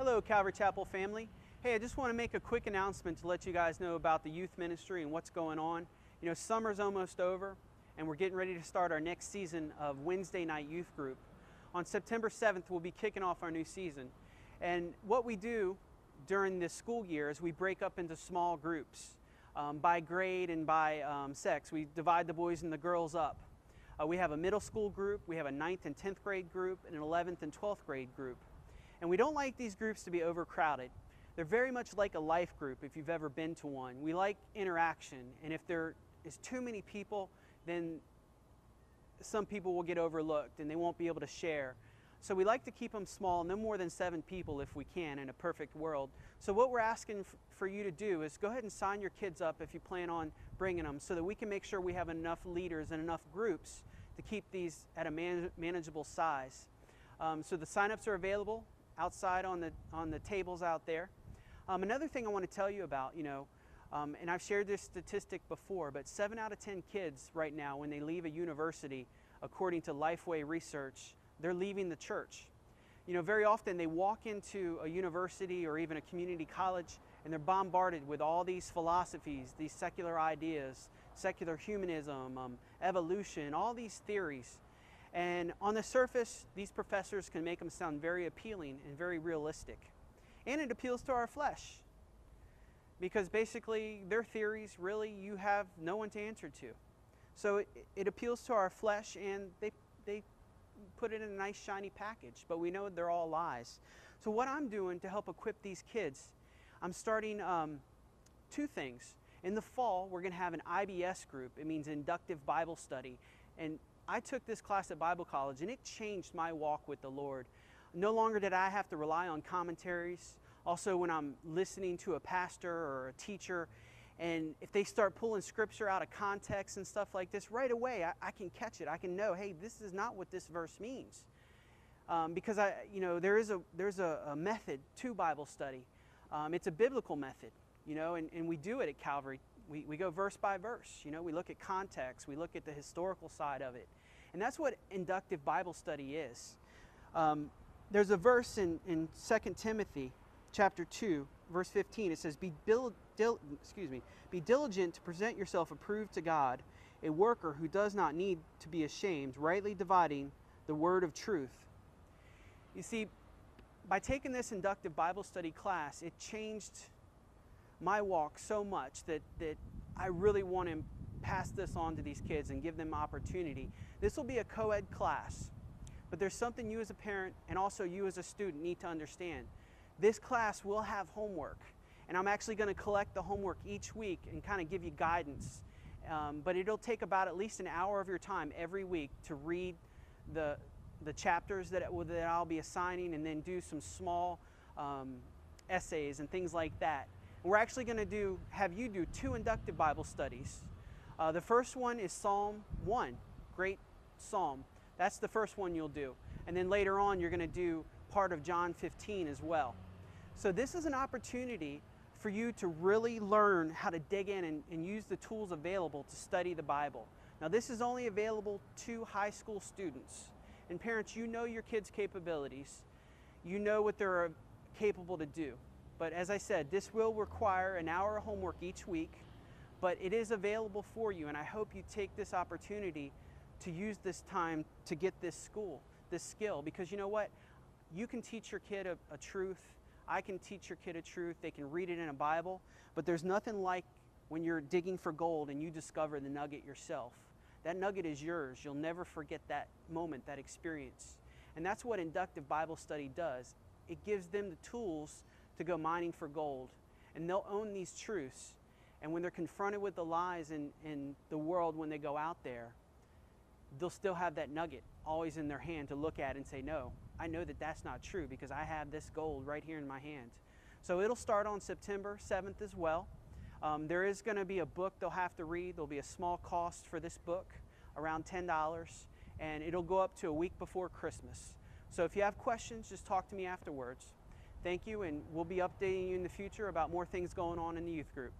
Hello, Calvary Chapel family. Hey, I just want to make a quick announcement to let you guys know about the youth ministry and what's going on. You know, summer's almost over, and we're getting ready to start our next season of Wednesday night youth group. On September 7th, we'll be kicking off our new season. And what we do during this school year is we break up into small groups by grade and by sex. We divide the boys and the girls up. We have a middle school group, we have a 9th and 10th grade group, and an 11th and 12th grade group. And we don't like these groups to be overcrowded. They're very much like a life group if you've ever been to one. We like interaction, and if there is too many people, then some people will get overlooked and they won't be able to share. So we like to keep them small, no more than 7 people if we can in a perfect world. So what we're asking for you to do is go ahead and sign your kids up if you plan on bringing them, so that we can make sure we have enough leaders and enough groups to keep these at a manageable size. So the sign-ups are available outside on the tables out there. Another thing I want to tell you about, and I've shared this statistic before, but 7 out of 10 kids right now, when they leave a university, according to Lifeway research, they're leaving the church. Very often they walk into a university or even a community college and they're bombarded with all these philosophies, these secular ideas, secular humanism, evolution, all these theories. And on the surface, these professors can make them sound very appealing and very realistic. And it appeals to our flesh, because basically their theories, really, you have no one to answer to. So it appeals to our flesh, and they put it in a nice shiny package, but we know they're all lies. So what I'm doing to help equip these kids, I'm starting 2 things. In the fall, we're going to have an IBS group. It means Inductive Bible Study. And I took this class at Bible College, and it changed my walk with the Lord. No longer did I have to rely on commentaries. Also, when I'm listening to a pastor or a teacher, and if they start pulling scripture out of context and stuff like this, right away I can catch it. I can know, hey, this is not what this verse means. Because there's a method to Bible study. It's a biblical method, and we do it at Calvary. We go verse by verse. We look at context. We look at the historical side of it. And that's what inductive Bible study is. There's a verse in 2 Timothy chapter 2, verse 15. It says, Be diligent to present yourself approved to God, a worker who does not need to be ashamed, rightly dividing the word of truth. You see, by taking this inductive Bible study class, it changed my walk so much that I really want to pass this on to these kids and give them opportunity. This will be a co-ed class, but there's something you as a parent and also you as a student need to understand. This class will have homework, and I'm actually going to collect the homework each week and kind of give you guidance. But it'll take about at least an hour of your time every week to read the chapters that I'll be assigning, and then do some small essays and things like that. We're actually going to have you do 2 inductive Bible studies. The first one is Psalm 1, great psalm. That's the first one you'll do. And then later on, you're going to do part of John 15 as well. So this is an opportunity for you to really learn how to dig in and use the tools available to study the Bible. Now, this is only available to high school students. And parents, you know your kids' capabilities. You know what they're capable to do. But as I said, this will require an hour of homework each week, but it is available for you, and I hope you take this opportunity to use this time to get this skill, because you know what? You can teach your kid a truth. I can teach your kid a truth. They can read it in a Bible, but there's nothing like when you're digging for gold and you discover the nugget yourself. That nugget is yours. You'll never forget that moment, that experience. And that's what inductive Bible study does. It gives them the tools to go mining for gold, and they'll own these truths. And when they're confronted with the lies in the world when they go out there, they'll still have that nugget always in their hand to look at and say, no, I know that that's not true because I have this gold right here in my hand. So it'll start on September 7th as well. There is going to be a book they'll have to read. There'll be a small cost for this book, around $10, and it'll go up to a week before Christmas. So if you have questions, just talk to me afterwards. Thank you, and we'll be updating you in the future about more things going on in the youth group.